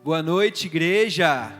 Boa noite, igreja.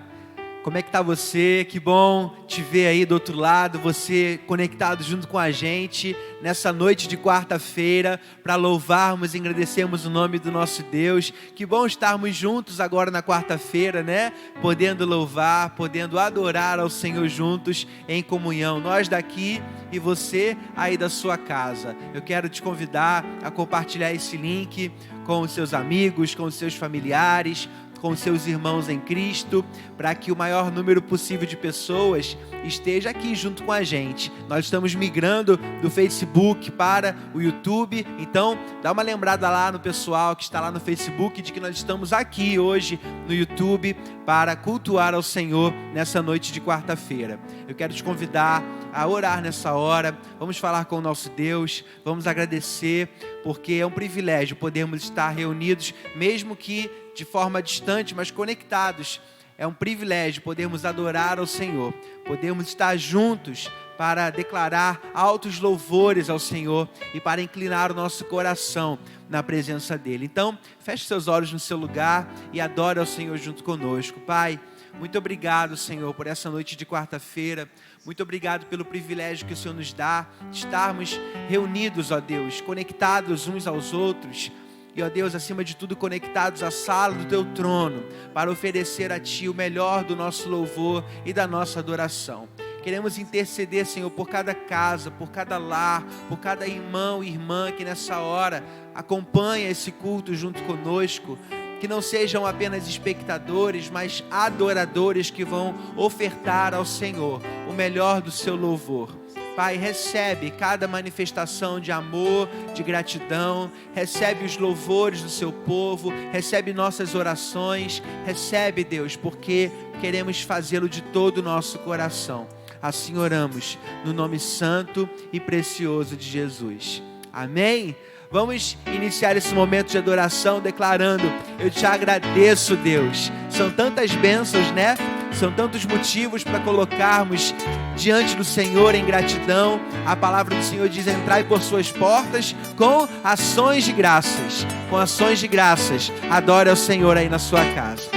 Como é que tá você? Que bom te ver aí do outro lado, você conectado junto com a gente nessa noite de quarta-feira para louvarmos e agradecermos o nome do nosso Deus. Que bom estarmos juntos agora na quarta-feira, né? Podendo louvar, podendo adorar ao Senhor juntos em comunhão. Nós daqui e você aí da sua casa. Eu quero te convidar a compartilhar esse link com os seus amigos, com os seus familiares, com seus irmãos em Cristo, para que o maior número possível de pessoas esteja aqui junto com a gente. Nós estamos migrando do Facebook para o YouTube, então dá uma lembrada lá no pessoal que está lá no Facebook de que nós estamos aqui hoje no YouTube para cultuar ao Senhor nessa noite de quarta-feira. Eu quero te convidar a orar nessa hora, vamos falar com o nosso Deus, vamos agradecer, porque é um privilégio podermos estar reunidos, mesmo que de forma distante, mas conectados. É um privilégio podermos adorar ao Senhor, podermos estar juntos para declarar altos louvores ao Senhor e para inclinar o nosso coração na presença dEle. Então, feche seus olhos no seu lugar e adore ao Senhor junto conosco. Pai, muito obrigado, Senhor, por essa noite de quarta-feira. Muito obrigado pelo privilégio que o Senhor nos dá de estarmos reunidos, ó Deus, conectados uns aos outros. E, ó Deus, acima de tudo, conectados à sala do Teu trono, para oferecer a Ti o melhor do nosso louvor e da nossa adoração. Queremos interceder, Senhor, por cada casa, por cada lar, por cada irmão e irmã que nessa hora acompanha esse culto junto conosco. Que não sejam apenas espectadores, mas adoradores que vão ofertar ao Senhor o melhor do seu louvor. Pai, recebe cada manifestação de amor, de gratidão, recebe os louvores do seu povo, recebe nossas orações, recebe, Deus, porque queremos fazê-lo de todo o nosso coração. Assim oramos, no nome santo e precioso de Jesus. Amém? Vamos iniciar esse momento de adoração declarando: eu te agradeço, Deus. São tantas bênçãos, né? São tantos motivos para colocarmos diante do Senhor em gratidão. A palavra do Senhor diz: entrai por suas portas com ações de graças. Com ações de graças, adore ao Senhor aí na sua casa.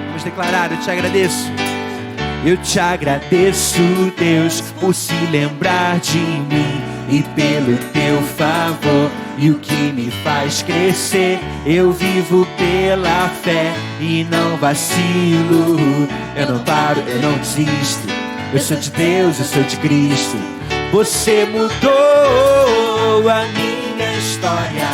Vamos declarar: eu te agradeço. Eu te agradeço, Deus, por se lembrar de mim e pelo teu favor. E o que me faz crescer, eu vivo pela fé e não vacilo. Eu não paro, eu não desisto. Eu sou de Deus, eu sou de Cristo. Você mudou a minha história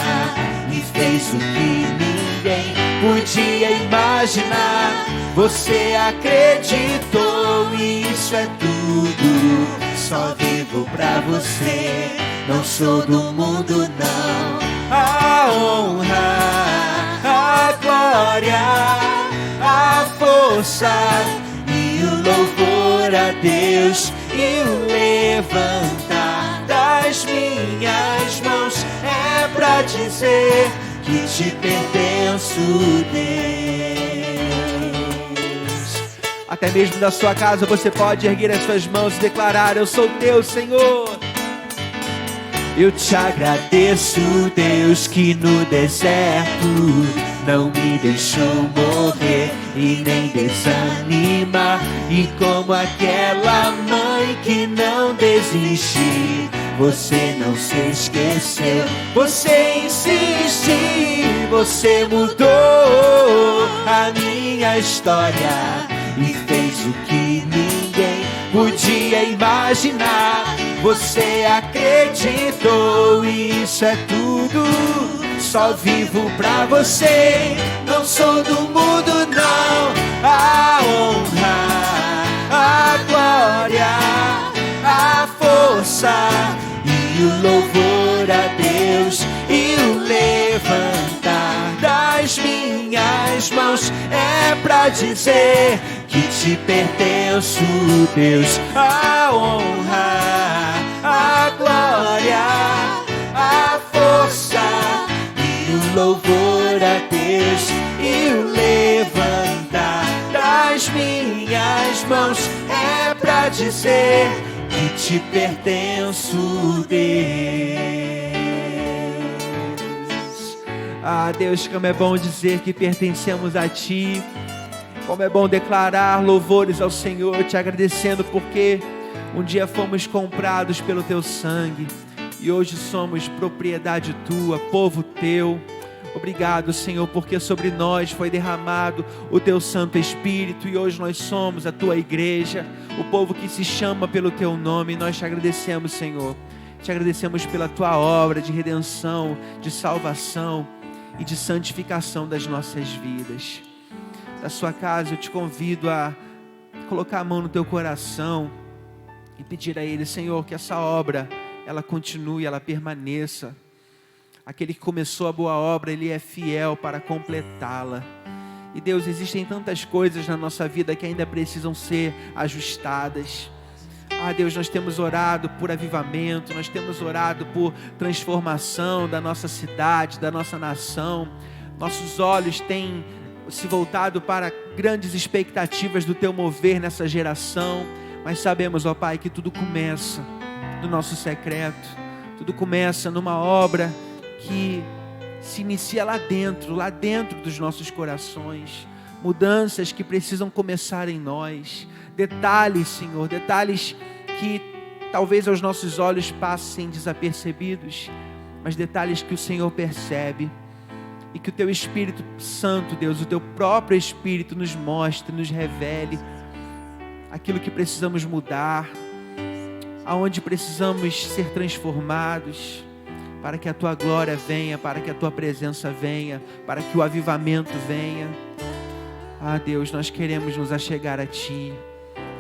e fez o que ninguém podia imaginar. Você acreditou e isso é tudo. Só vivo pra você, não sou do mundo não. A honra, a glória, a força e o louvor a Deus e o levantar das minhas mãos é pra dizer que te pertenço, Deus. Até mesmo da sua casa você pode erguer as suas mãos e declarar: eu sou teu, Senhor. Eu te agradeço, Deus, que no deserto não me deixou morrer e nem desanimar. E como aquela mãe que não desiste, você não se esqueceu, você insiste. Você mudou a minha história e fez o que ninguém podia imaginar. Você acreditou e isso é tudo. Só vivo pra você, não sou do mundo não. A honra, a glória, a força e o louvor a Deus e o levantar das minhas mãos é pra dizer que te pertenço, Deus. A honra, a glória, a força e o louvor a Deus e o levantar das minhas mãos é pra dizer que te pertenço, Deus. Ah, Deus, como é bom dizer que pertencemos a Ti. Como é bom declarar louvores ao Senhor, te agradecendo porque um dia fomos comprados pelo Teu sangue e hoje somos propriedade Tua, povo Teu. Obrigado, Senhor, porque sobre nós foi derramado o Teu Santo Espírito e hoje nós somos a Tua igreja, o povo que se chama pelo Teu nome. Nós te agradecemos, Senhor. Te agradecemos pela Tua obra de redenção, de salvação e de santificação das nossas vidas. Da sua casa eu te convido a colocar a mão no teu coração e pedir a Ele, Senhor, que essa obra ela continue, ela permaneça. Aquele que começou a boa obra, Ele é fiel para completá-la. E Deus, existem tantas coisas na nossa vida que ainda precisam ser ajustadas. Ah, Deus, nós temos orado por avivamento, nós temos orado por transformação da nossa cidade, da nossa nação. Nossos olhos têm se voltado para grandes expectativas do Teu mover nessa geração. Mas sabemos, ó Pai, que tudo começa no nosso secreto. Tudo começa numa obra que se inicia lá dentro dos nossos corações. Mudanças que precisam começar em nós. Detalhes, Senhor, detalhes que talvez aos nossos olhos passem desapercebidos, mas detalhes que o Senhor percebe e que o Teu Espírito Santo, Deus, o Teu próprio Espírito nos mostre, nos revele aquilo que precisamos mudar, aonde precisamos ser transformados, para que a Tua glória venha, para que a Tua presença venha, para que o avivamento venha. Ah, Deus, nós queremos nos achegar a Ti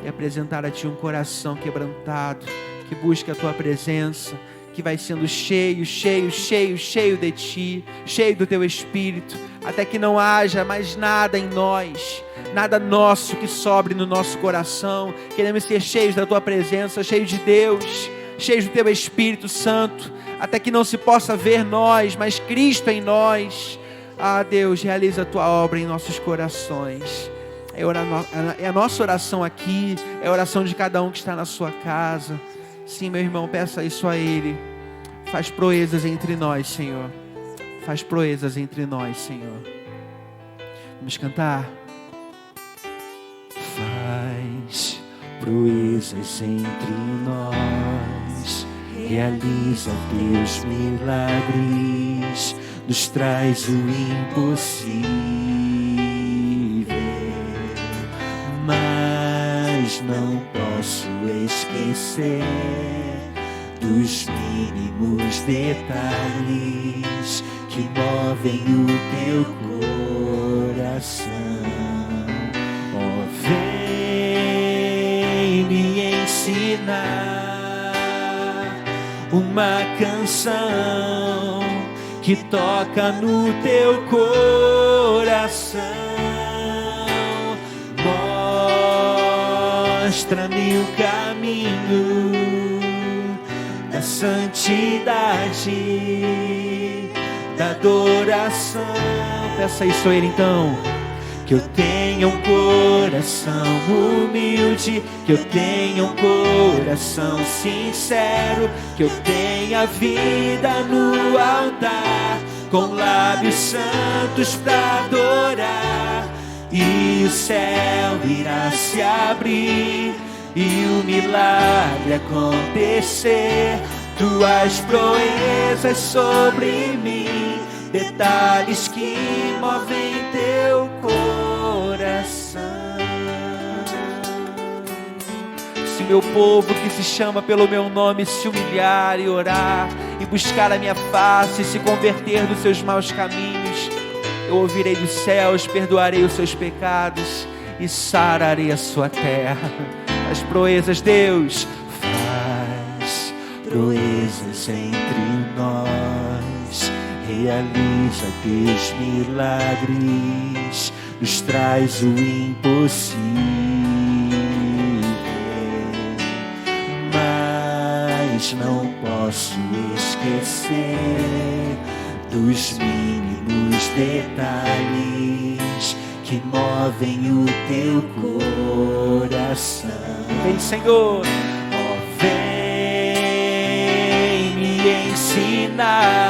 e apresentar a Ti um coração quebrantado, que busca a Tua presença, que vai sendo cheio de Ti, cheio do Teu Espírito, até que não haja mais nada em nós, nada nosso que sobre no nosso coração. Queremos ser cheios da Tua presença, cheios de Deus, cheios do Teu Espírito Santo, até que não se possa ver nós, mas Cristo em nós. Ah, Deus, realiza a Tua obra em nossos corações. É a nossa oração aqui, é a oração de cada um que está na sua casa. Sim, meu irmão, peça isso a Ele. Faz proezas entre nós, Senhor. Faz proezas entre nós, Senhor. Vamos cantar. Faz proezas entre nós, realiza Teus milagres, nos traz o impossível, mas não posso esquecer dos mínimos detalhes que movem o Teu coração. Oh, vem me ensinar uma canção que toca no Teu coração. Mostra-me o caminho da santidade, da adoração. Peça isso a Ele então. Que eu tenha um coração humilde, que eu tenha um coração sincero, que eu tenha vida no altar, com lábios santos pra adorar. E o céu irá se abrir e o milagre acontecer. Tuas proezas sobre mim, detalhes que movem Teu coração. Se meu povo que se chama pelo meu nome se humilhar e orar e buscar a minha face e se converter dos seus maus caminhos, eu ouvirei dos céus, perdoarei os seus pecados e sararei a sua terra. As proezas, Deus, faz proezas entre nós, realiza Teus milagres, nos traz o impossível, mas não posso esquecer dos mínimos detalhes que movem o Teu coração. Vem, Senhor. Oh, vem me ensinar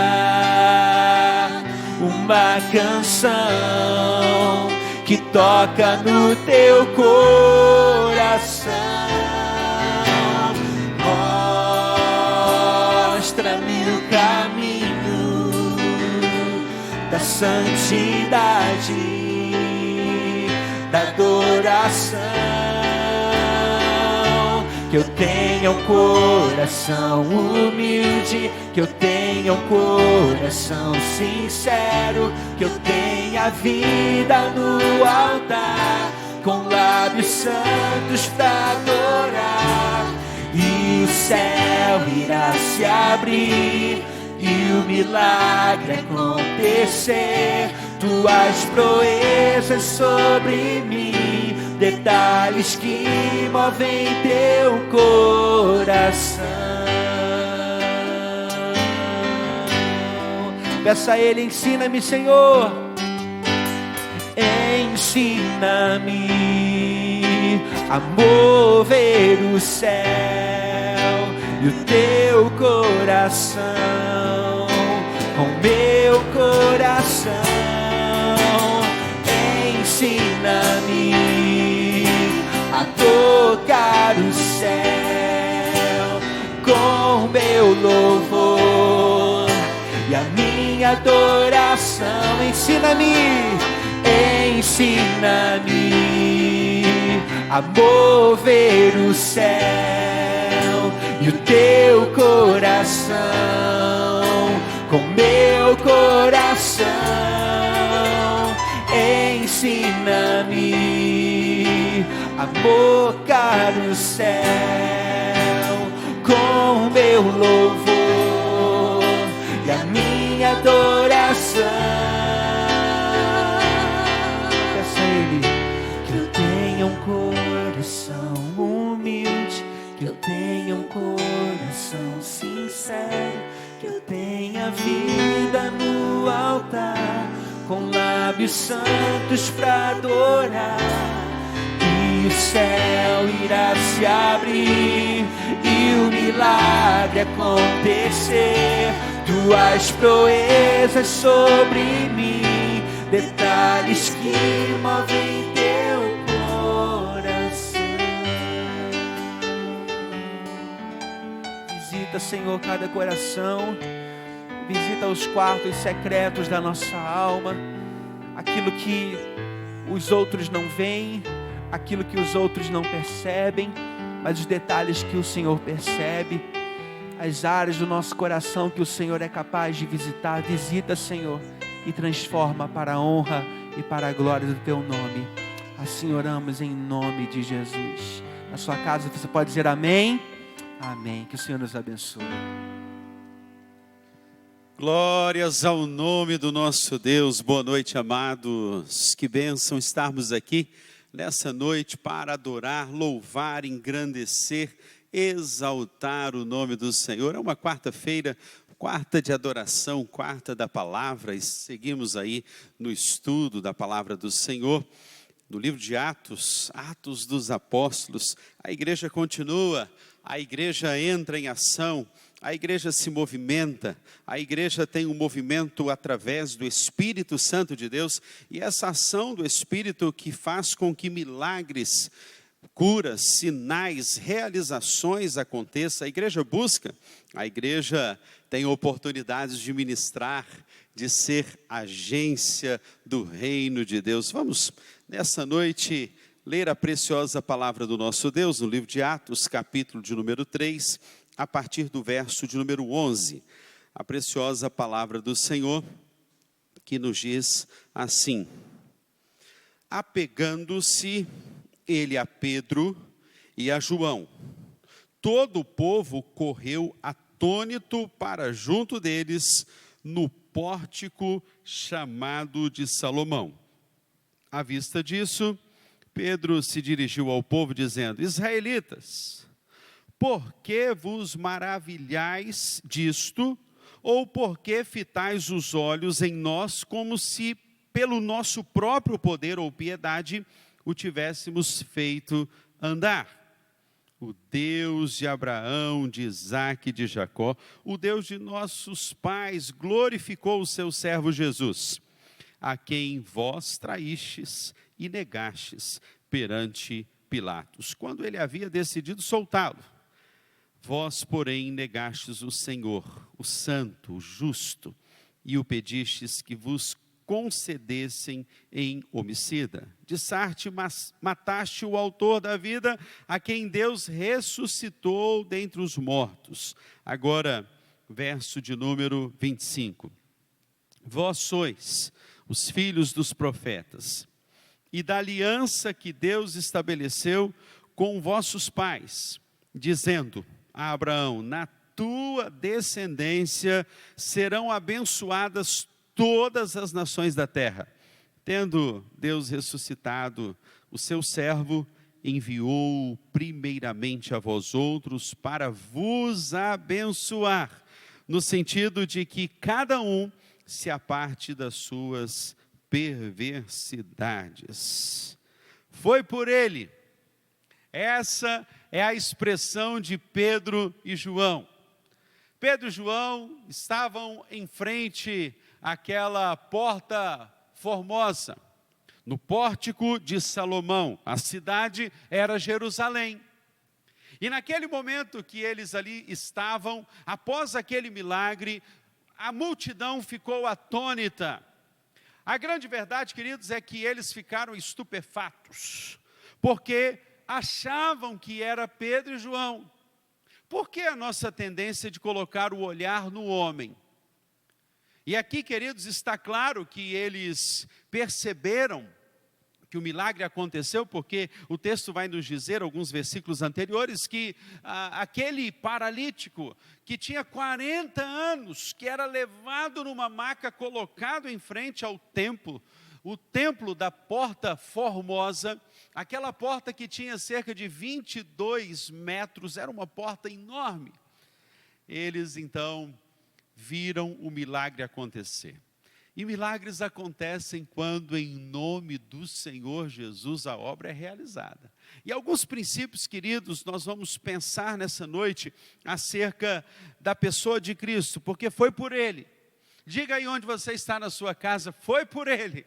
uma canção que toca no teu coração. Mostra-me o caminho da santidade, da adoração. Que eu tenha um coração humilde, que eu tenha um coração sincero, que eu tenha vida no altar, com lábios santos pra adorar. E o céu irá se abrir e o milagre acontecer. Tuas proezas sobre mim, detalhes que movem teu coração. Peça a Ele, ensina-me, Senhor. Ensina-me a mover o céu e o teu coração com meu coração. Ensina-me a tocar o céu com meu louvor e a minha adoração. Ensina-me, ensina-me a mover o céu e o teu coração com meu coração. Ensina-me a tocar o céu com meu louvor e a minha adoração. Peça a Ele que eu tenha um coração humilde, que eu tenha um coração sincero, que eu tenha vida no altar, com lábios santos pra adorar. E o céu irá se abrir e o milagre acontecer. Tuas proezas sobre mim, detalhes que movem teu coração. Visita, Senhor, cada coração. Visita os quartos secretos da nossa alma. Aquilo que os outros não veem, aquilo que os outros não percebem, mas os detalhes que o Senhor percebe. As áreas do nosso coração que o Senhor é capaz de visitar. Visita, Senhor, e transforma para a honra e para a glória do Teu nome. Assim oramos em nome de Jesus. Na sua casa você pode dizer amém? Amém. Que o Senhor nos abençoe. Glórias ao nome do nosso Deus. Boa noite, amados. Que bênção estarmos aqui nessa noite para adorar, louvar, engrandecer, exaltar o nome do Senhor. É uma quarta-feira, quarta de adoração, quarta da palavra, e seguimos aí no estudo da palavra do Senhor. No livro de Atos, Atos dos Apóstolos, a igreja continua, a igreja entra em ação, a igreja se movimenta, a igreja tem um movimento através do Espírito Santo de Deus, e essa ação do Espírito que faz com que milagres, curas, sinais, realizações aconteçam. A igreja busca, a igreja tem oportunidades de ministrar, de ser agência do reino de Deus. Vamos, nessa noite, ler a preciosa palavra do nosso Deus, no livro de Atos, capítulo de número 3, a partir do verso de número 11. A preciosa palavra do Senhor, que nos diz assim: apegando-se ele a Pedro e a João, todo o povo correu atônito para junto deles no pórtico chamado de Salomão. À vista disso, Pedro se dirigiu ao povo dizendo: israelitas, por que vos maravilhais disto? Ou por que fitais os olhos em nós como se pelo nosso próprio poder ou piedade o tivéssemos feito andar? O Deus de Abraão, de Isaque e de Jacó, o Deus de nossos pais, glorificou o seu servo Jesus, a quem vós traístes e negastes perante Pilatos, quando ele havia decidido soltá-lo. Vós, porém, negastes o Senhor, o Santo, o Justo, e o pedistes que vos concedessem em homicida. Dissarte, mas mataste o autor da vida, a quem Deus ressuscitou dentre os mortos. Agora, verso de número 25. Vós sois os filhos dos profetas, e da aliança que Deus estabeleceu com vossos pais, dizendo a Abraão, na tua descendência serão abençoadas todas as nações da terra. Tendo Deus ressuscitado o seu servo, enviou-o primeiramente a vós outros para vos abençoar, no sentido de que cada um se aparte das suas perversidades. Foi por ele. Essa é a expressão de Pedro e João. Pedro e João estavam em frente àquela porta formosa, no pórtico de Salomão. A cidade era Jerusalém. E naquele momento que eles ali estavam, após aquele milagre, a multidão ficou atônita. A grande verdade, queridos, é que eles ficaram estupefatos, porque achavam que era Pedro e João. Por que a nossa tendência de colocar o olhar no homem? E aqui, queridos, está claro que eles perceberam que o milagre aconteceu, porque o texto vai nos dizer, alguns versículos anteriores, que aquele paralítico que tinha 40 anos, que era levado numa maca, colocado em frente ao templo, o templo da Porta Formosa, aquela porta que tinha cerca de 22 metros, era uma porta enorme. Eles então viram o milagre acontecer. E milagres acontecem quando, em nome do Senhor Jesus, a obra é realizada. E alguns princípios, queridos, nós vamos pensar nessa noite acerca da pessoa de Cristo, porque foi por Ele. Diga aí onde você está na sua casa, foi por Ele.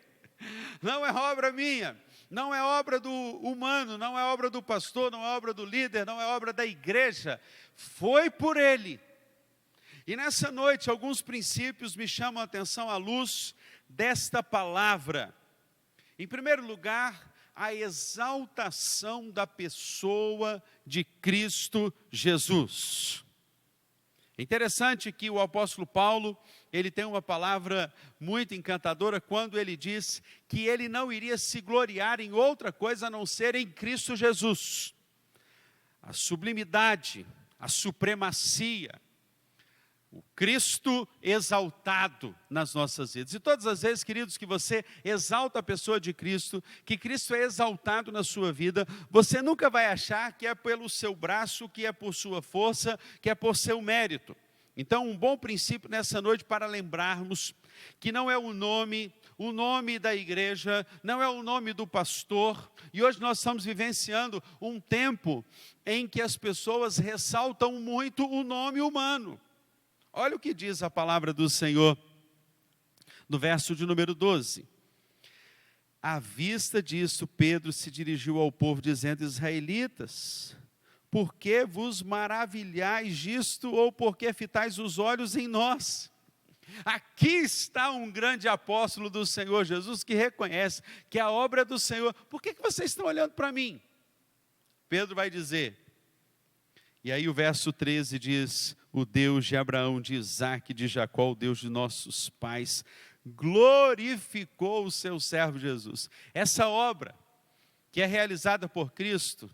Não é obra minha, não é obra do humano, não é obra do pastor, não é obra do líder, não é obra da igreja. Foi por Ele. E nessa noite, alguns princípios me chamam a atenção à luz desta palavra. Em primeiro lugar, a exaltação da pessoa de Cristo Jesus. É interessante que o apóstolo Paulo, ele tem uma palavra muito encantadora quando ele diz que ele não iria se gloriar em outra coisa a não ser em Cristo Jesus. A sublimidade, a supremacia, o Cristo exaltado nas nossas vidas. E todas as vezes, queridos, que você exalta a pessoa de Cristo, que Cristo é exaltado na sua vida, você nunca vai achar que é pelo seu braço, que é por sua força, que é por seu mérito. Então, um bom princípio nessa noite para lembrarmos que não é o nome da igreja, não é o nome do pastor. E hoje nós estamos vivenciando um tempo em que as pessoas ressaltam muito o nome humano. Olha o que diz a palavra do Senhor, no verso de número 12. À vista disso, Pedro se dirigiu ao povo, dizendo, israelitas, por que vos maravilhais disto, ou por que fitais os olhos em nós? Aqui está um grande apóstolo do Senhor Jesus, que reconhece que a obra é do Senhor. Por que vocês estão olhando para mim? Pedro vai dizer, e aí o verso 13 diz, o Deus de Abraão, de Isaque, de Jacó, o Deus de nossos pais, glorificou o seu servo Jesus. Essa obra, que é realizada por Cristo,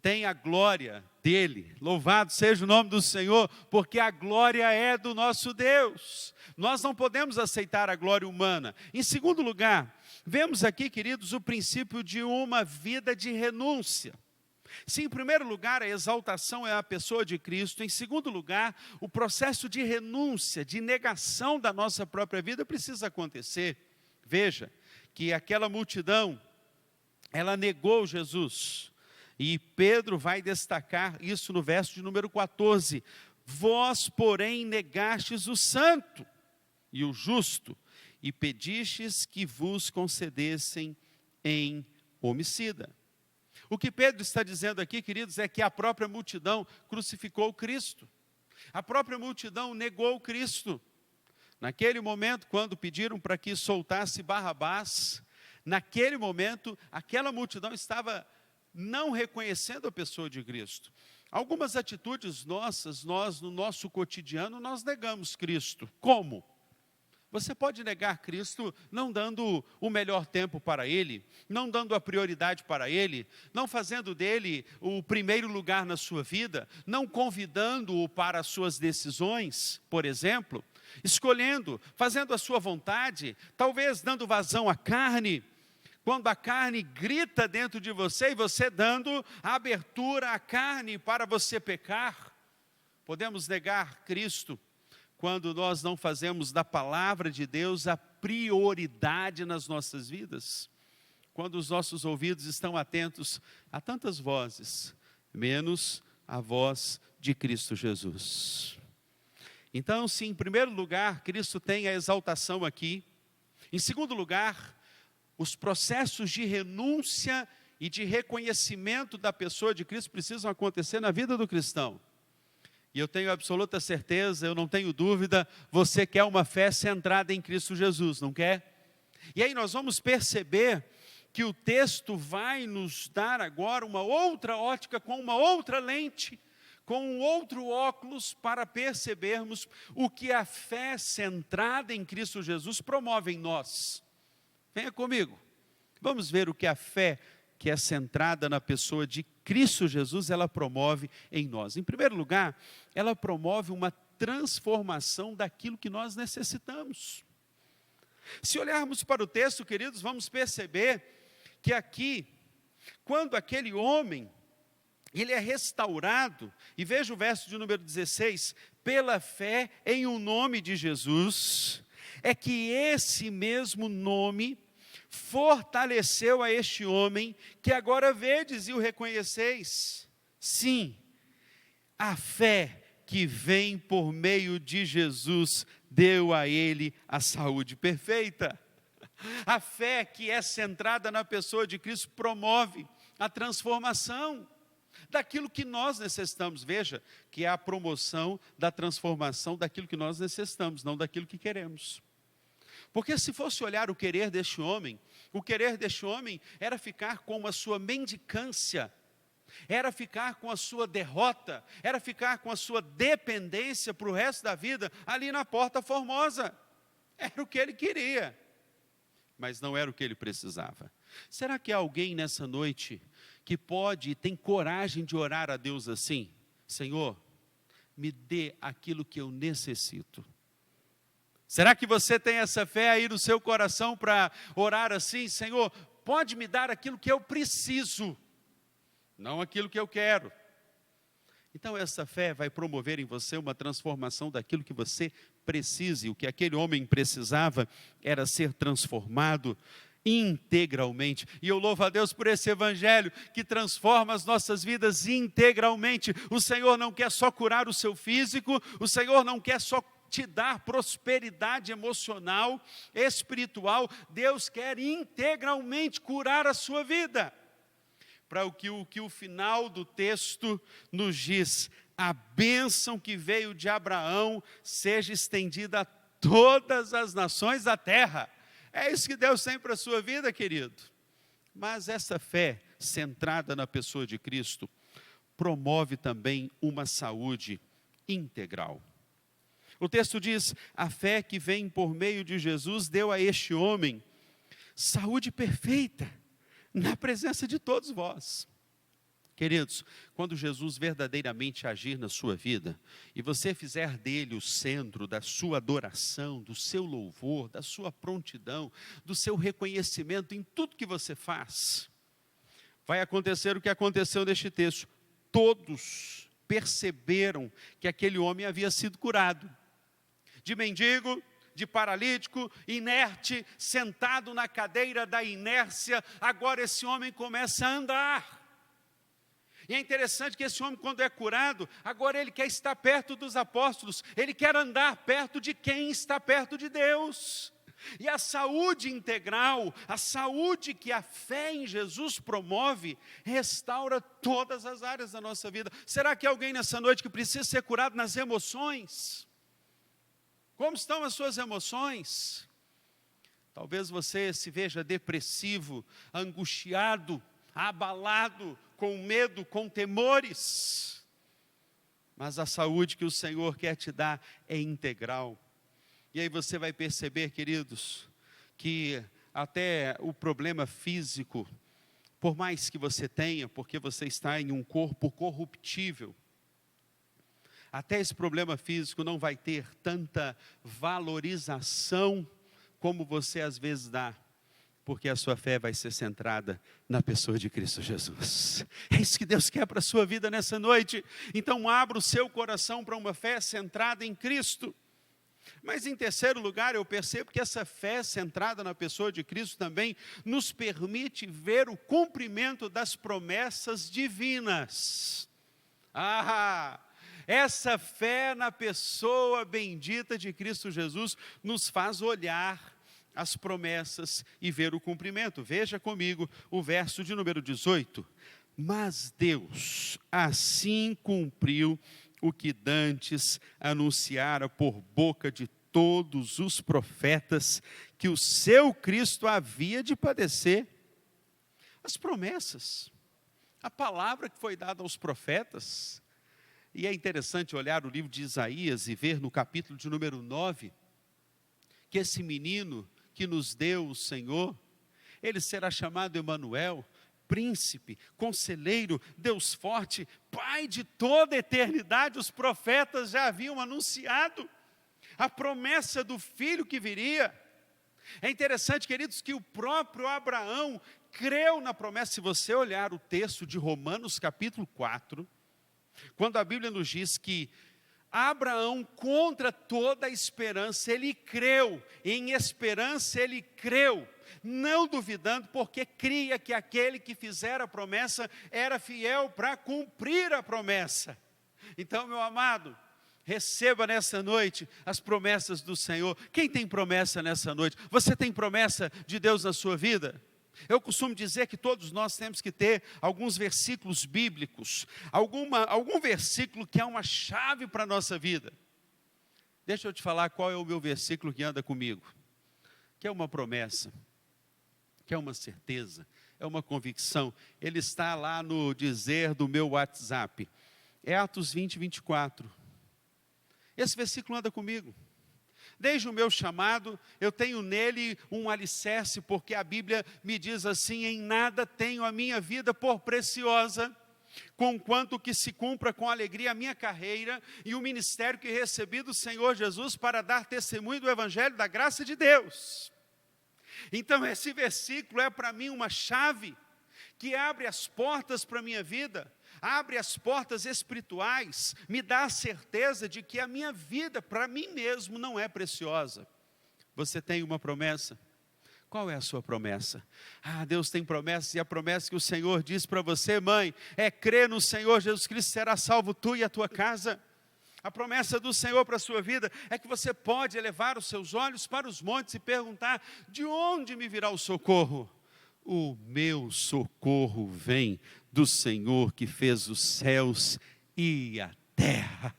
tem a glória dele. Louvado seja o nome do Senhor, porque a glória é do nosso Deus. Nós não podemos aceitar a glória humana. Em segundo lugar, vemos aqui, queridos, o princípio de uma vida de renúncia. Se em primeiro lugar a exaltação é a pessoa de Cristo, em segundo lugar, o processo de renúncia, de negação da nossa própria vida precisa acontecer. Veja que aquela multidão, ela negou Jesus, e Pedro vai destacar isso no verso de número 14. Vós, porém, negastes o santo e o justo, e pedistes que vos concedessem em homicida. O que Pedro está dizendo aqui, queridos, é que a própria multidão crucificou Cristo. A própria multidão negou Cristo. Naquele momento, quando pediram para que soltasse Barrabás, naquele momento, aquela multidão estava não reconhecendo a pessoa de Cristo. Algumas atitudes nossas, nós no nosso cotidiano, nós negamos Cristo. Como? Você pode negar Cristo não dando o melhor tempo para Ele, não dando a prioridade para Ele, não fazendo dele o primeiro lugar na sua vida, não convidando-o para as suas decisões, por exemplo, escolhendo, fazendo a sua vontade, talvez dando vazão à carne, quando a carne grita dentro de você e você dando a abertura à carne para você pecar. Podemos negar Cristo quando nós não fazemos da palavra de Deus a prioridade nas nossas vidas, quando os nossos ouvidos estão atentos a tantas vozes, menos a voz de Cristo Jesus. Então, se em primeiro lugar Cristo tem a exaltação aqui, em segundo lugar, os processos de renúncia e de reconhecimento da pessoa de Cristo precisam acontecer na vida do cristão. E eu tenho absoluta certeza, eu não tenho dúvida, você quer uma fé centrada em Cristo Jesus, não quer? E aí nós vamos perceber que o texto vai nos dar agora uma outra ótica, com uma outra lente, com um outro óculos, para percebermos o que a fé centrada em Cristo Jesus promove em nós. Venha comigo, vamos ver o que a fé que é centrada na pessoa de Cristo Jesus, ela promove em nós. Em primeiro lugar, ela promove uma transformação daquilo que nós necessitamos. Se olharmos para o texto, queridos, vamos perceber que aqui, quando aquele homem, ele é restaurado, e veja o verso de número 16, pela fé em o nome de Jesus, é que esse mesmo nome fortaleceu a este homem, que agora vedes e o reconheceis. Sim, a fé que vem por meio de Jesus deu a ele a saúde perfeita. A fé que é centrada na pessoa de Cristo promove a transformação daquilo que nós necessitamos. Veja que é a promoção da transformação daquilo que nós necessitamos, não daquilo que queremos. Porque se fosse olhar o querer deste homem era ficar com a sua mendicância, era ficar com a sua derrota, era ficar com a sua dependência para o resto da vida, ali na Porta Formosa. Era o que ele queria, mas não era o que ele precisava. Será que há alguém nessa noite que pode e tem coragem de orar a Deus assim? Senhor, me dê aquilo que eu necessito. Será que você tem essa fé aí no seu coração para orar assim? Senhor, pode me dar aquilo que eu preciso, não aquilo que eu quero. Então essa fé vai promover em você uma transformação daquilo que você precisa. E o que aquele homem precisava era ser transformado integralmente. E eu louvo a Deus por esse evangelho que transforma as nossas vidas integralmente. O Senhor não quer só curar o seu físico, o Senhor não quer só te dar prosperidade emocional, espiritual. Deus quer integralmente curar a sua vida. Para o que o final do texto nos diz: a bênção que veio de Abraão seja estendida a todas as nações da terra. É isso que Deus tem para a sua vida, querido. Mas essa fé centrada na pessoa de Cristo promove também uma saúde integral. O texto diz: a fé que vem por meio de Jesus deu a este homem saúde perfeita, na presença de todos vós. Queridos, quando Jesus verdadeiramente agir na sua vida, e você fizer dele o centro da sua adoração, do seu louvor, da sua prontidão, do seu reconhecimento em tudo que você faz, vai acontecer o que aconteceu neste texto. Todos perceberam que aquele homem havia sido curado. De mendigo, de paralítico, inerte, sentado na cadeira da inércia, agora esse homem começa a andar. E é interessante que esse homem, quando é curado, agora ele quer estar perto dos apóstolos, ele quer andar perto de quem está perto de Deus. E a saúde integral, a saúde que a fé em Jesus promove, restaura todas as áreas da nossa vida. Será que há alguém nessa noite que precisa ser curado nas emoções? Como estão as suas emoções? Talvez você se veja depressivo, angustiado, abalado, com medo, com temores. Mas a saúde que o Senhor quer te dar é integral. E aí você vai perceber, queridos, que até o problema físico, por mais que você tenha, porque você está em um corpo corruptível, até esse problema físico não vai ter tanta valorização como você às vezes dá, porque a sua fé vai ser centrada na pessoa de Cristo Jesus. É isso que Deus quer para a sua vida nessa noite. Então abra o seu coração para uma fé centrada em Cristo. Mas em terceiro lugar, eu percebo que essa fé centrada na pessoa de Cristo também nos permite ver o cumprimento das promessas divinas. Essa fé na pessoa bendita de Cristo Jesus nos faz olhar as promessas e ver o cumprimento. Veja comigo o verso de número 18. Mas Deus assim cumpriu o que dantes anunciara por boca de todos os profetas, que o seu Cristo havia de padecer. As promessas, a palavra que foi dada aos profetas. E é interessante olhar o livro de Isaías e ver no capítulo de número 9, que esse menino que nos deu o Senhor, ele será chamado Emanuel, príncipe, conselheiro, Deus forte, Pai de toda a eternidade. Os profetas já haviam anunciado a promessa do filho que viria. É interessante, queridos, que o próprio Abraão creu na promessa. Se você olhar o texto de Romanos capítulo 4, quando a Bíblia nos diz que Abraão, contra toda a esperança, ele creu, em esperança ele creu, não duvidando, porque cria que aquele que fizera a promessa era fiel para cumprir a promessa. Então, meu amado, receba nessa noite as promessas do Senhor. Quem tem promessa nessa noite? Você tem promessa de Deus na sua vida? Eu costumo dizer que todos nós temos que ter alguns versículos bíblicos, algum versículo que é uma chave para a nossa vida. Deixa eu te falar qual é o meu versículo que anda comigo, que é uma promessa, que é uma certeza, é uma convicção. Ele está lá no dizer do meu WhatsApp, é Atos 20, 24. Esse versículo anda comigo. Desde o meu chamado, eu tenho nele um alicerce, porque a Bíblia me diz assim: em nada tenho a minha vida por preciosa, conquanto que se cumpra com alegria a minha carreira e o ministério que recebi do Senhor Jesus para dar testemunho do Evangelho da graça de Deus. Então esse versículo é para mim uma chave que abre as portas para a minha vida, abre as portas espirituais, me dá a certeza de que a minha vida para mim mesmo não é preciosa. Você tem uma promessa? Qual é a sua promessa? Deus tem promessas, e a promessa que o Senhor diz para você, mãe, é crer no Senhor Jesus Cristo, será salvo tu e a tua casa. A promessa do Senhor para a sua vida é que você pode elevar os seus olhos para os montes e perguntar: de onde me virá o socorro? O meu socorro vem do Senhor que fez os céus e a terra.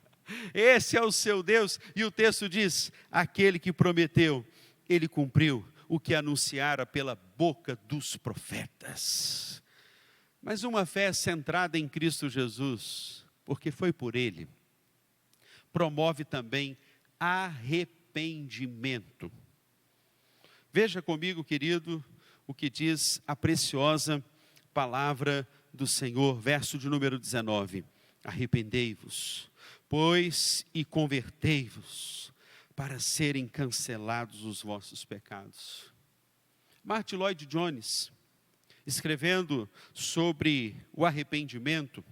Esse é o seu Deus, e o texto diz: aquele que prometeu, ele cumpriu o que anunciara pela boca dos profetas. Mas uma fé centrada em Cristo Jesus, porque foi por Ele, promove também arrependimento. Veja comigo, querido, o que diz a preciosa palavra do Senhor, verso de número 19. Arrependei-vos, pois, e convertei-vos, para serem cancelados os vossos pecados. Martin Lloyd Jones, escrevendo sobre o arrependimento,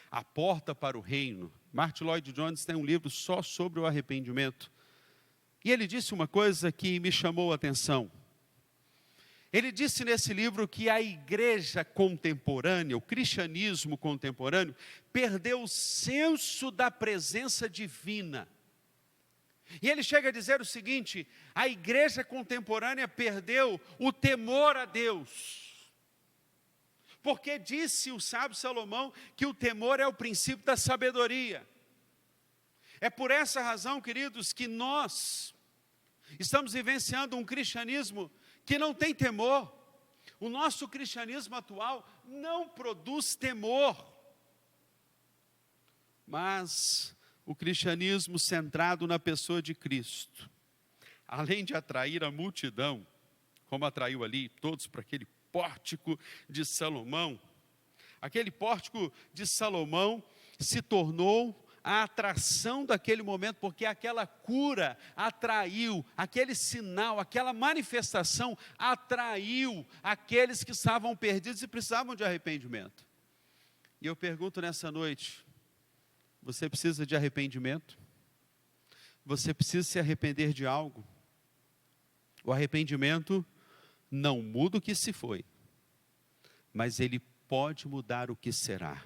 a porta para o reino. Martin Lloyd Jones tem um livro só sobre o arrependimento. E ele disse uma coisa que me chamou a atenção. Ele disse nesse livro que a igreja contemporânea, o cristianismo contemporâneo, perdeu o senso da presença divina. E ele chega a dizer o seguinte: a igreja contemporânea perdeu o temor a Deus. Porque disse o sábio Salomão que o temor é o princípio da sabedoria. É por essa razão, queridos, que nós estamos vivenciando um cristianismo que não tem temor. O nosso cristianismo atual não produz temor. Mas o cristianismo centrado na pessoa de Cristo, além de atrair a multidão, como atraiu ali todos para aquele pórtico de Salomão, aquele pórtico de Salomão se tornou a atração daquele momento, porque aquela cura atraiu, aquele sinal, aquela manifestação atraiu aqueles que estavam perdidos e precisavam de arrependimento. E eu pergunto nessa noite: você precisa de arrependimento? Você precisa se arrepender de algo? O arrependimento não muda o que se foi, mas ele pode mudar o que será.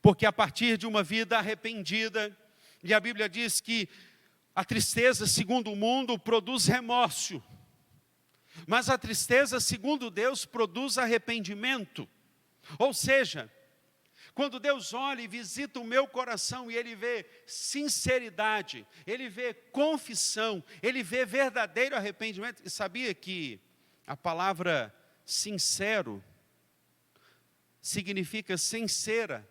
Porque a partir de uma vida arrependida, e a Bíblia diz que a tristeza, segundo o mundo, produz remorso, mas a tristeza, segundo Deus, produz arrependimento. Ou seja, quando Deus olha e visita o meu coração e Ele vê sinceridade, Ele vê confissão, Ele vê verdadeiro arrependimento. E sabia que a palavra sincero significa sincera?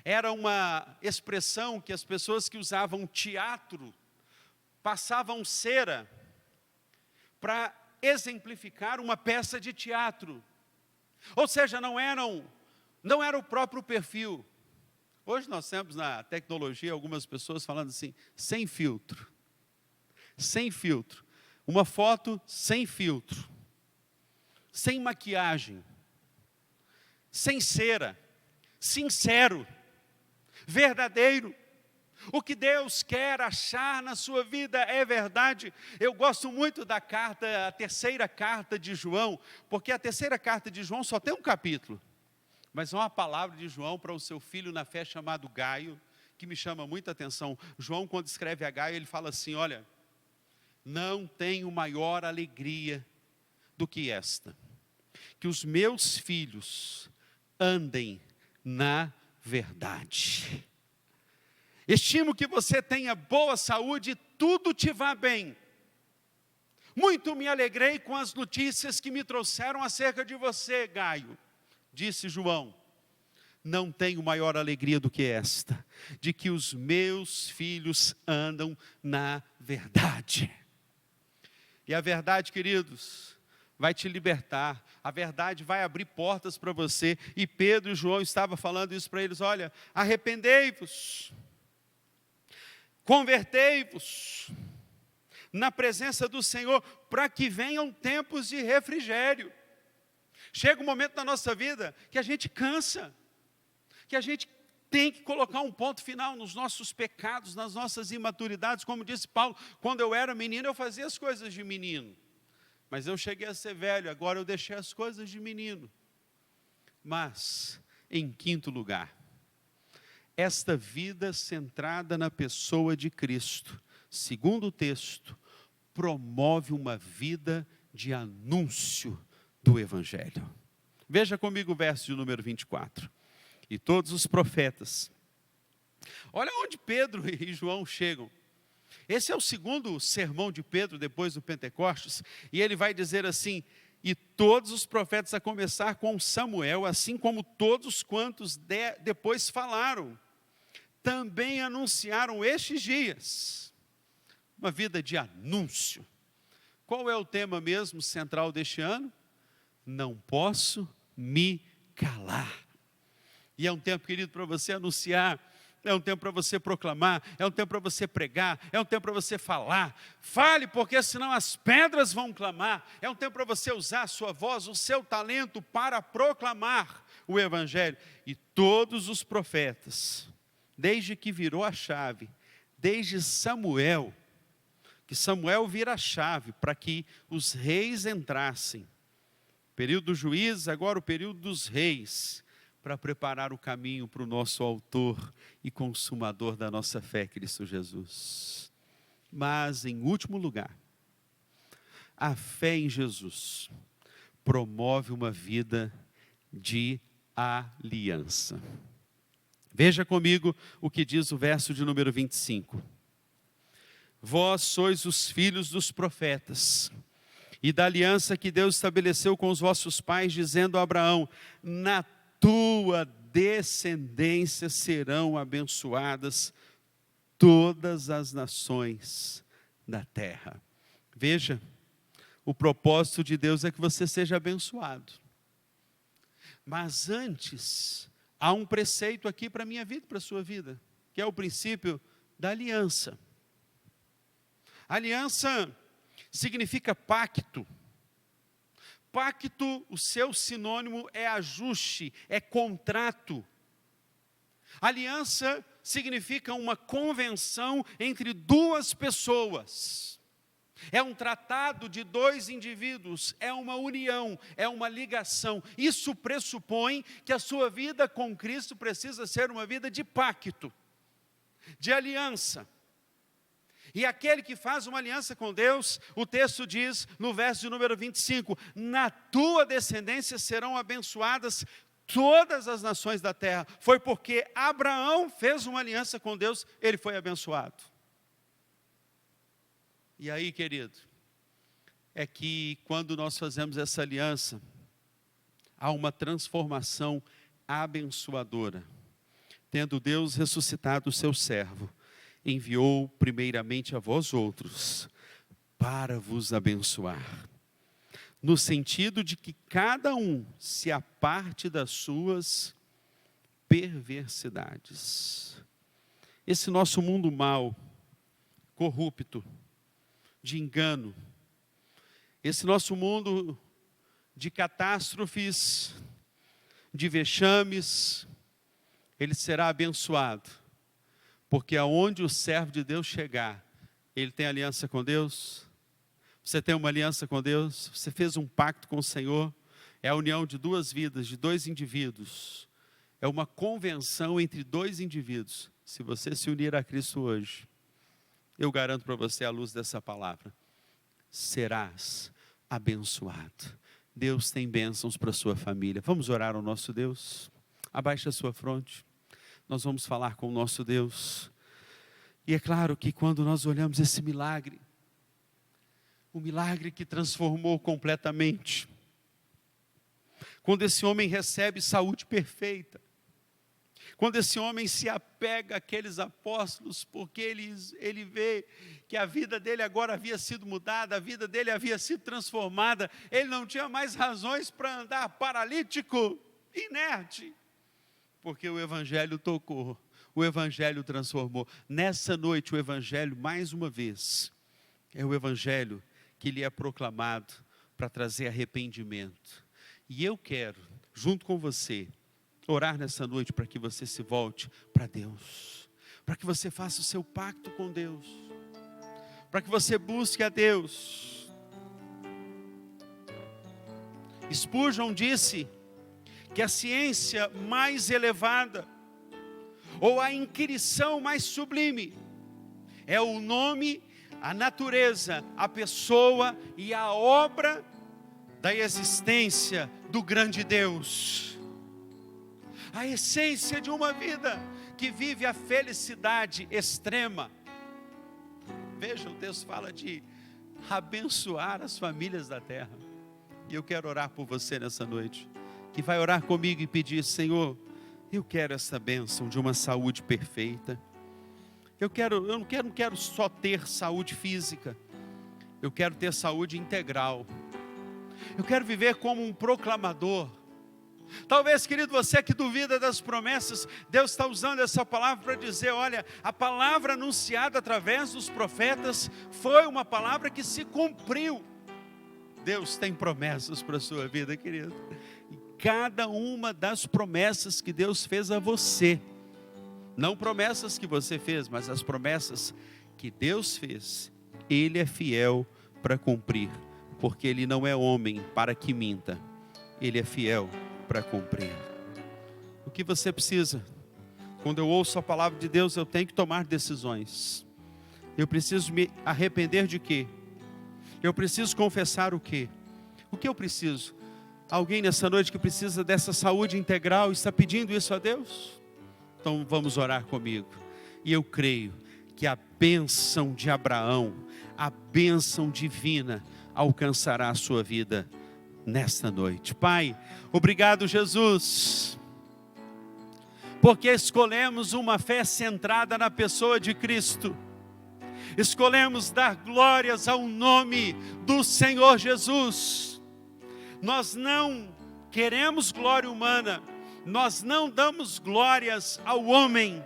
Era uma expressão que as pessoas que usavam teatro passavam cera para exemplificar uma peça de teatro. Ou seja, não era o próprio perfil. Hoje nós temos na tecnologia algumas pessoas falando assim, sem filtro. Sem filtro. Uma foto sem filtro. Sem maquiagem. Sem cera. Sincero. Verdadeiro. O que Deus quer achar na sua vida é verdade. Eu gosto muito da carta, a terceira carta de João, porque a terceira carta de João só tem um capítulo. Mas é uma palavra de João para o seu filho na fé chamado Gaio, que me chama muita atenção. João, quando escreve a Gaio, ele fala assim: olha, não tenho maior alegria do que esta, que os meus filhos andem na verdade. Estimo que você tenha boa saúde e tudo te vá bem. Muito me alegrei com as notícias que me trouxeram acerca de você, Gaio. Disse João: não tenho maior alegria do que esta, de que os meus filhos andam na verdade. E a verdade, queridos, vai te libertar. A verdade vai abrir portas para você. E Pedro e João estavam falando isso para eles: olha, arrependei-vos, convertei-vos na presença do Senhor, para que venham tempos de refrigério. Chega um momento na nossa vida que a gente cansa, que a gente tem que colocar um ponto final nos nossos pecados, nas nossas imaturidades. Como disse Paulo, quando eu era menino eu fazia as coisas de menino, mas eu cheguei a ser velho, agora eu deixei as coisas de menino. Mas, em quinto lugar, esta vida centrada na pessoa de Cristo, segundo o texto, promove uma vida de anúncio do Evangelho. Veja comigo o verso de número 24. E todos os profetas. Olha onde Pedro e João chegam. Esse é o segundo sermão de Pedro depois do Pentecostes. E ele vai dizer assim: e todos os profetas, a começar com Samuel, assim como todos quantos depois falaram, também anunciaram estes dias. Uma vida de anúncio. Qual é o tema mesmo central deste ano? Não posso me calar. E é um tempo, querido, para você anunciar, é um tempo para você proclamar, é um tempo para você pregar, é um tempo para você falar. Fale, porque senão as pedras vão clamar. É um tempo para você usar a sua voz, o seu talento para proclamar o Evangelho. E todos os profetas, desde que virou a chave, desde Samuel, que Samuel vira a chave para que os reis entrassem. Período dos juízes, agora o período dos reis. para preparar o caminho para o nosso autor e consumador da nossa fé, Cristo Jesus. Mas, em último lugar, a fé em Jesus promove uma vida de aliança. Veja comigo o que diz o verso de número 25. Vós sois os filhos dos profetas, e da aliança que Deus estabeleceu com os vossos pais, dizendo a Abraão: na tua descendência serão abençoadas todas as nações da terra. Veja, o propósito de Deus é que você seja abençoado. Mas antes, há um preceito aqui para a minha vida e para a sua vida, que é o princípio da aliança. Aliança significa pacto. Pacto, o seu sinônimo é ajuste, é contrato. Aliança significa uma convenção entre duas pessoas. É um tratado de dois indivíduos, é uma união, é uma ligação. Isso pressupõe que a sua vida com Cristo precisa ser uma vida de pacto, de aliança. E aquele que faz uma aliança com Deus, o texto diz no verso de número 25: na tua descendência serão abençoadas todas as nações da terra. Foi porque Abraão fez uma aliança com Deus, ele foi abençoado. E aí, querido, é que quando nós fazemos essa aliança, há uma transformação abençoadora. Tendo Deus ressuscitado o seu servo, enviou primeiramente a vós outros, para vos abençoar. No sentido de que cada um se aparte das suas perversidades. Esse nosso mundo mau, corrupto, de engano, esse nosso mundo de catástrofes, de vexames, ele será abençoado, porque aonde o servo de Deus chegar, ele tem aliança com Deus. Você tem uma aliança com Deus, você fez um pacto com o Senhor, é a união de duas vidas, de dois indivíduos, é uma convenção entre dois indivíduos. Se você se unir a Cristo hoje, eu garanto para você, à luz dessa palavra, serás abençoado. Deus tem bênçãos para a sua família. Vamos orar ao nosso Deus? Abaixe a sua fronte. Nós vamos falar com o nosso Deus. E é claro que quando nós olhamos esse milagre, o milagre que transformou completamente, quando esse homem recebe saúde perfeita, quando esse homem se apega àqueles apóstolos, porque ele vê que a vida dele agora havia sido mudada, a vida dele havia sido transformada, ele não tinha mais razões para andar paralítico, inerte, porque o Evangelho tocou, o Evangelho transformou. Nessa noite o Evangelho, mais uma vez, é o Evangelho que lhe é proclamado para trazer arrependimento. E eu quero, junto com você, orar nessa noite para que você se volte para Deus, para que você faça o seu pacto com Deus, para que você busque a Deus. Spurgeon disse que a ciência mais elevada, ou a inquirição mais sublime, é o nome, a natureza, a pessoa e a obra da existência do grande Deus. A essência de uma vida que vive a felicidade extrema. Veja, o texto fala de abençoar as famílias da terra. E eu quero orar por você nessa noite, que vai orar comigo e pedir: Senhor, eu quero essa bênção de uma saúde perfeita. Eu não quero só ter saúde física, eu quero ter saúde integral. Eu quero viver como um proclamador. Talvez, querido, você que duvida das promessas, Deus está usando essa palavra para dizer: olha, a palavra anunciada através dos profetas foi uma palavra que se cumpriu. Deus tem promessas para a sua vida, querido. E cada uma das promessas que Deus fez a você, não promessas que você fez, mas as promessas que Deus fez, Ele é fiel para cumprir, porque Ele não é homem para que minta, Ele é fiel para cumprir. O que você precisa? Quando eu ouço a palavra de Deus, eu tenho que tomar decisões. Eu preciso me arrepender de quê? Eu preciso confessar o quê? O que eu preciso? Alguém nessa noite que precisa dessa saúde integral está pedindo isso a Deus? Então vamos orar comigo. E eu creio que a bênção de Abraão, a bênção divina, alcançará a sua vida nesta noite. Pai, obrigado, Jesus, porque escolhemos uma fé centrada na pessoa de Cristo. Escolhemos dar glórias ao nome do Senhor Jesus. Nós não queremos glória humana, nós não damos glórias ao homem.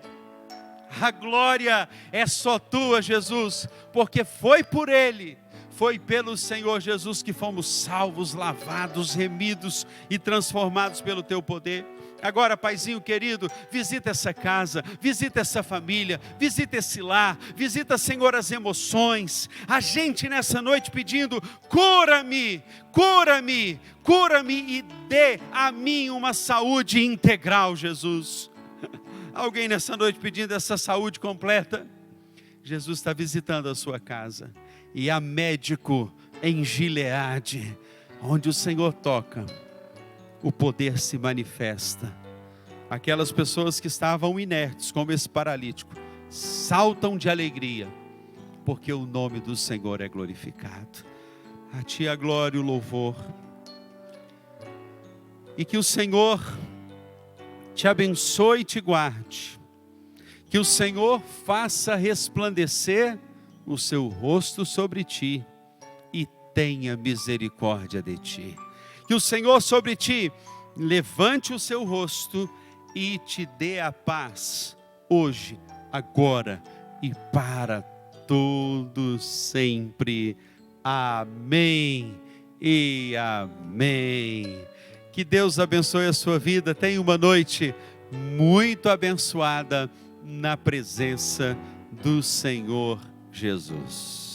A glória é só tua, Jesus, porque foi por Ele, foi pelo Senhor Jesus que fomos salvos, lavados, remidos e transformados pelo teu poder. Agora, Paizinho querido, visita essa casa, visita essa família, visita esse lar, visita, Senhor, as emoções. A gente nessa noite pedindo, cura-me, cura-me, cura-me e dê a mim uma saúde integral, Jesus. Alguém nessa noite pedindo essa saúde completa? Jesus está visitando a sua casa. E há médico em Gileade, onde o Senhor toca, o poder se manifesta. Aquelas pessoas que estavam inertes, como esse paralítico, saltam de alegria, porque o nome do Senhor é glorificado. A Ti a glória e o louvor. E que o Senhor te abençoe e te guarde. Que o Senhor faça resplandecer o seu rosto sobre ti e tenha misericórdia de ti. Que o Senhor sobre ti levante o seu rosto e te dê a paz, hoje, agora e para todos sempre. Amém e amém. Que Deus abençoe a sua vida. Tenha uma noite muito abençoada na presença do Senhor Jesus.